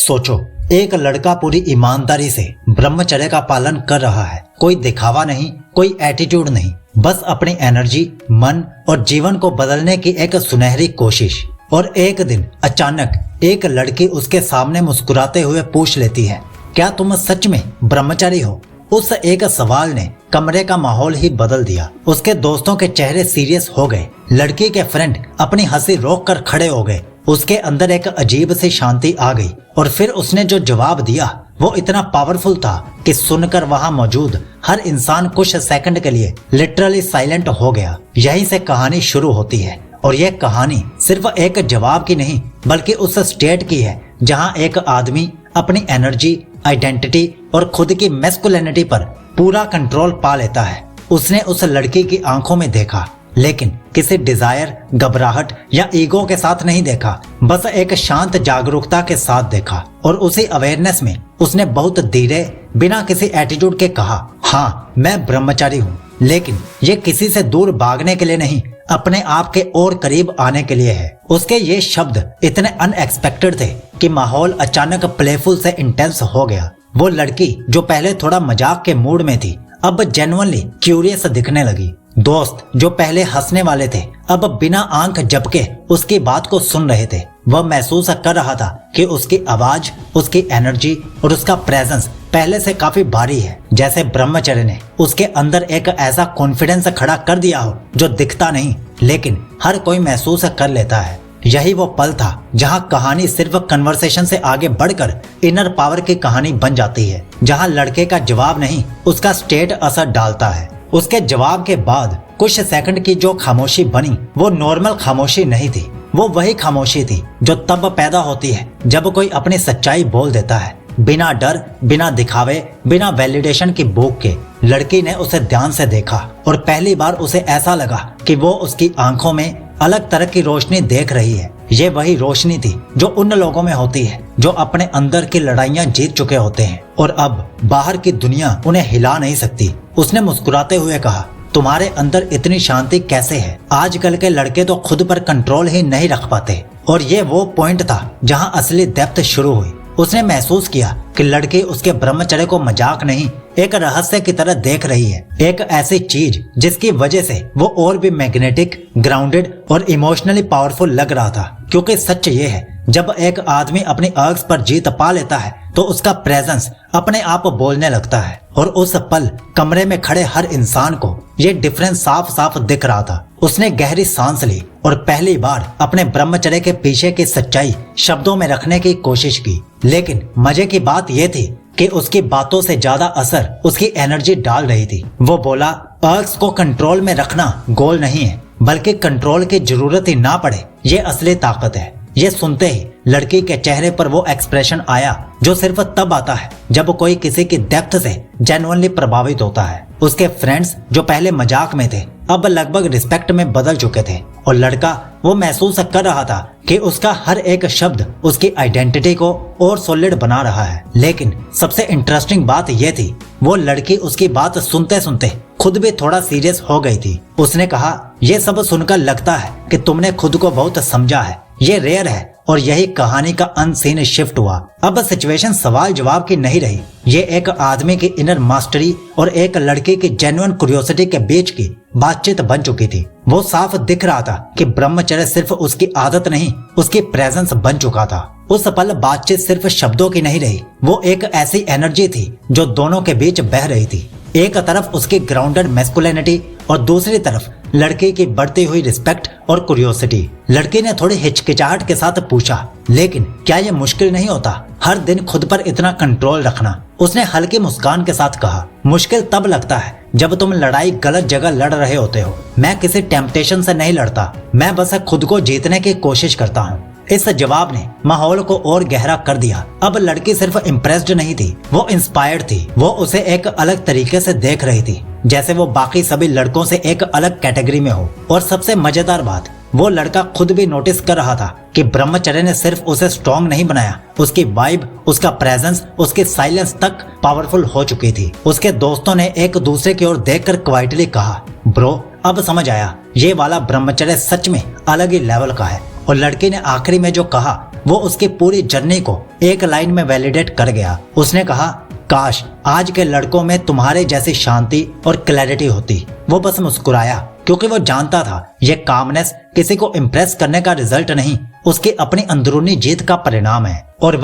सोचो, एक लड़का पूरी ईमानदारी से ब्रह्मचर्य का पालन कर रहा है। कोई दिखावा नहीं, कोई एटीट्यूड नहीं, बस अपनी एनर्जी, मन और जीवन को बदलने की एक सुनहरी कोशिश। और एक दिन अचानक एक लड़की उसके सामने मुस्कुराते हुए पूछ लेती है, क्या तुम सच में ब्रह्मचारी हो? उस एक सवाल ने कमरे का माहौल ही बदल दिया। उसके दोस्तों के चेहरे सीरियस हो गए। लड़की के फ्रेंड अपनी हंसी रोक कर खड़े हो गए। उसके अंदर एक अजीब सी शांति आ गई। और फिर उसने जो जवाब दिया वो इतना पावरफुल था कि सुनकर वहां मौजूद हर इंसान कुछ सेकंड के लिए लिटरली साइलेंट हो गया। यहीं से कहानी शुरू होती है। और यह कहानी सिर्फ एक जवाब की नहीं, बल्कि उस स्टेट की है जहां एक आदमी अपनी एनर्जी, आइडेंटिटी और खुद की मैस्कुलिनिटी पर पूरा कंट्रोल पा लेता है। उसने उस लड़की की आंखों में देखा, लेकिन किसी डिजायर, घबराहट या ईगो के साथ नहीं देखा, बस एक शांत जागरूकता के साथ देखा। और उसी अवेयरनेस में उसने बहुत धीरे, बिना किसी एटीट्यूड के कहा, हाँ मैं ब्रह्मचारी हूँ, लेकिन ये किसी से दूर भागने के लिए नहीं, अपने आप के और करीब आने के लिए है। उसके ये शब्द इतने अनएक्सपेक्टेड थे कि माहौल अचानक प्लेफुल से इंटेंस हो गया। वो लड़की जो पहले थोड़ा मजाक के मूड में थी, अब जेन्युइनली क्यूरियस दिखने लगी। दोस्त जो पहले हंसने वाले थे, अब बिना आंख झपके उसकी बात को सुन रहे थे। वह महसूस कर रहा था कि उसकी आवाज, उसकी एनर्जी और उसका प्रेजेंस पहले से काफी भारी है। जैसे ब्रह्मचर्य ने उसके अंदर एक ऐसा कॉन्फिडेंस खड़ा कर दिया हो जो दिखता नहीं, लेकिन हर कोई महसूस कर लेता है। यही वो पल था जहां कहानी सिर्फ कन्वर्सेशन से आगे बढ़कर इनर पावर की कहानी बन जाती है, जहां लड़के का जवाब नहीं, उसका स्टेट असर डालता है। उसके जवाब के बाद कुछ सेकंड की जो खामोशी बनी, वो नॉर्मल खामोशी नहीं थी। वो वही खामोशी थी जो तब पैदा होती है जब कोई अपनी सच्चाई बोल देता है, बिना डर, बिना दिखावे, बिना वैलिडेशन की भूख के। लड़की ने उसे ध्यान से देखा और पहली बार उसे ऐसा लगा कि वो उसकी आंखों में अलग तरह की रोशनी देख रही है। ये वही रोशनी थी जो उन लोगों में होती है जो अपने अंदर की लड़ाइयां जीत चुके होते हैं और अब बाहर की दुनिया उन्हें हिला नहीं सकती। उसने मुस्कुराते हुए कहा, तुम्हारे अंदर इतनी शांति कैसे है? आजकल के लड़के तो खुद पर कंट्रोल ही नहीं रख पाते। और ये वो पॉइंट था जहां असली डेप्थ शुरू हुई। उसने महसूस किया कि लड़की उसके ब्रह्मचर्य को मजाक नहीं, एक रहस्य की तरह देख रही है। एक ऐसी चीज जिसकी वजह से वो और भी मैग्नेटिक, ग्राउंडेड और इमोशनली पावरफुल लग रहा था। क्योंकि सच ये है, जब एक आदमी अपनी अर्ग्स पर जीत पा लेता है तो उसका प्रेजेंस अपने आप बोलने लगता है। और उस पल कमरे में खड़े हर इंसान को ये डिफरेंस साफ साफ दिख रहा था। उसने गहरी सांस ली और पहली बार अपने ब्रह्मचर्य के पीछे की सच्चाई शब्दों में रखने की कोशिश की। लेकिन मजे की बात यह थी कि उसकी बातों से ज्यादा असर उसकी एनर्जी डाल रही थी। वो बोला, अर्ग्स को कंट्रोल में रखना गोल नहीं है, बल्कि कंट्रोल की जरूरत ही ना पड़े, ये असली ताकत है। ये सुनते ही लड़की के चेहरे पर वो एक्सप्रेशन आया जो सिर्फ तब आता है जब कोई किसी की डेप्थ से जेन्युइनली प्रभावित होता है। उसके फ्रेंड्स जो पहले मजाक में थे, अब लगभग रिस्पेक्ट में बदल चुके थे। और लड़का वो महसूस कर रहा था कि उसका हर एक शब्द उसकी आइडेंटिटी को और सॉलिड बना रहा है। लेकिन सबसे इंटरेस्टिंग बात यह थी, वो लड़की उसकी बात सुनते सुनते खुद भी थोड़ा सीरियस हो गई थी। उसने कहा, ये सब सुनकर लगता है कि तुमने खुद को बहुत समझा है। ये रेयर है और यही कहानी का अनसीन शिफ्ट हुआ। अब सिचुएशन सवाल जवाब की नहीं रही। ये एक आदमी की इनर मास्टरी और एक लड़की की जेन्युइन क्यूरियोसिटी के बीच की बातचीत बन चुकी थी। वो साफ दिख रहा था कि ब्रह्मचर्य सिर्फ उसकी आदत नहीं, उसकी प्रेजेंस बन चुका था। उस पल बातचीत सिर्फ शब्दों की नहीं रही, वो एक ऐसी एनर्जी थी जो दोनों के बीच बह रही थी। एक तरफ उसकी ग्राउंडेड मैस्कुलिनिटी और दूसरी तरफ लड़की की बढ़ती हुई रिस्पेक्ट और क्यूरियोसिटी। लड़की ने थोड़ी हिचकिचाहट के साथ पूछा, लेकिन क्या ये मुश्किल नहीं होता हर दिन खुद पर इतना कंट्रोल रखना? उसने हल्की मुस्कान के साथ कहा, मुश्किल तब लगता है जब तुम लड़ाई गलत जगह लड़ रहे होते हो। मैं किसी टेम्पटेशन से नहीं लड़ता, मैं बस खुद को जीतने की कोशिश करता हूँ। इस जवाब ने माहौल को और गहरा कर दिया। अब लड़की सिर्फ इम्प्रेस्ड नहीं थी, वो इंस्पायर्ड थी। वो उसे एक अलग तरीके से देख रही थी, जैसे वो बाकी सभी लड़कों से एक अलग कैटेगरी में हो। और सबसे मजेदार बात, वो लड़का खुद भी नोटिस कर रहा था कि ब्रह्मचर्य ने सिर्फ उसे स्ट्रॉन्ग नहीं बनाया, उसकी वाइब, उसका प्रेजेंस, उसकी साइलेंस तक पावरफुल हो चुकी थी। उसके दोस्तों ने एक दूसरे की ओर देखकर क्वाइटली कहा, ब्रो अब समझ आया, ये वाला ब्रह्मचर्य सच में अलग ही लेवल का है। और लड़की ने आखिरी में जो कहा वो उसकी पूरी जर्नी को एक लाइन में वैलिडेट कर गया। उसने कहा, काश आज के लड़कों में तुम्हारे जैसी शांति और क्लैरिटी होती। वो बस मुस्कुराया क्योंकि वो जानता था ये कामनेस किसी को इम्प्रेस करने का रिजल्ट नहीं, उसकी अपनी अंदरूनी जीत का परिणाम है। और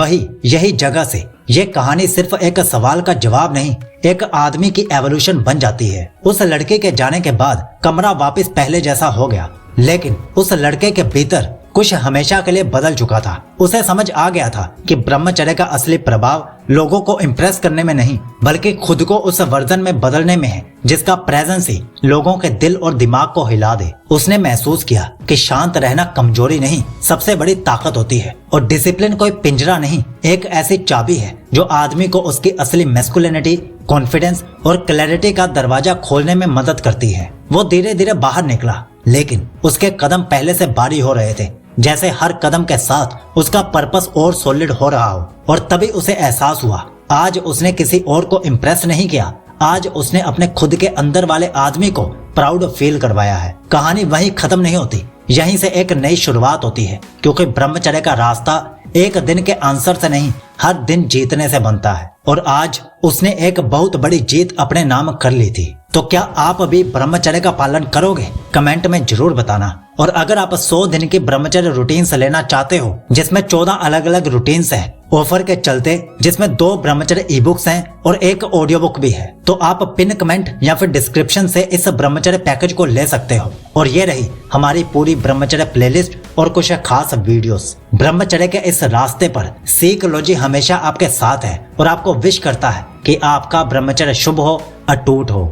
यही जगह से ये कहानी सिर्फ एक सवाल का जवाब नहीं, एक आदमी की एवोल्यूशन बन जाती है। उस लड़के के जाने के बाद कमरा वापस पहले जैसा हो गया, लेकिन उस लड़के के भीतर कुछ हमेशा के लिए बदल चुका था। उसे समझ आ गया था कि ब्रह्मचर्य का असली प्रभाव लोगों को इम्प्रेस करने में नहीं, बल्कि खुद को उस वर्जन में बदलने में है जिसका प्रेजेंस ही लोगों के दिल और दिमाग को हिला दे। उसने महसूस किया कि शांत रहना कमजोरी नहीं, सबसे बड़ी ताकत होती है। और डिसिप्लिन कोई पिंजरा नहीं, एक ऐसी चाबी है जो आदमी को उसकी असली मैस्कुलिनिटी, कॉन्फिडेंस और क्लैरिटी का दरवाजा खोलने में मदद करती है। वो धीरे धीरे बाहर निकला, लेकिन उसके कदम पहले से भारी हो रहे थे, जैसे हर कदम के साथ उसका पर्पस और सॉलिड हो रहा हो। और तभी उसे एहसास हुआ, आज उसने किसी और को इम्प्रेस नहीं किया, आज उसने अपने खुद के अंदर वाले आदमी को प्राउड फील करवाया है। कहानी वहीं खत्म नहीं होती, यहीं से एक नई शुरुआत होती है, क्योंकि ब्रह्मचर्य का रास्ता एक दिन के आंसर से नहीं, हर दिन जीतने से बनता है। और आज उसने एक बहुत बड़ी जीत अपने नाम कर ली थी। तो क्या आप अभी ब्रह्मचर्य का पालन करोगे? कमेंट में जरूर बताना। और अगर आप 100 दिन की ब्रह्मचर्य रूटीन्स लेना चाहते हो, जिसमें 14 अलग अलग रूटीन्स हैं, ऑफर के चलते, जिसमें 2 ब्रह्मचर्य ई बुक्स हैं और एक ऑडियो बुक भी है, तो आप पिन कमेंट या फिर डिस्क्रिप्शन से इस ब्रह्मचर्य पैकेज को ले सकते हो। और ये रही हमारी पूरी ब्रह्मचर्य प्लेलिस्ट और कुछ खास वीडियोस। ब्रह्मचर्य के इस रास्ते पर साइकोलॉजी हमेशा आपके साथ है और आपको विश करता है कि आपका ब्रह्मचर्य शुभ हो, अटूट हो।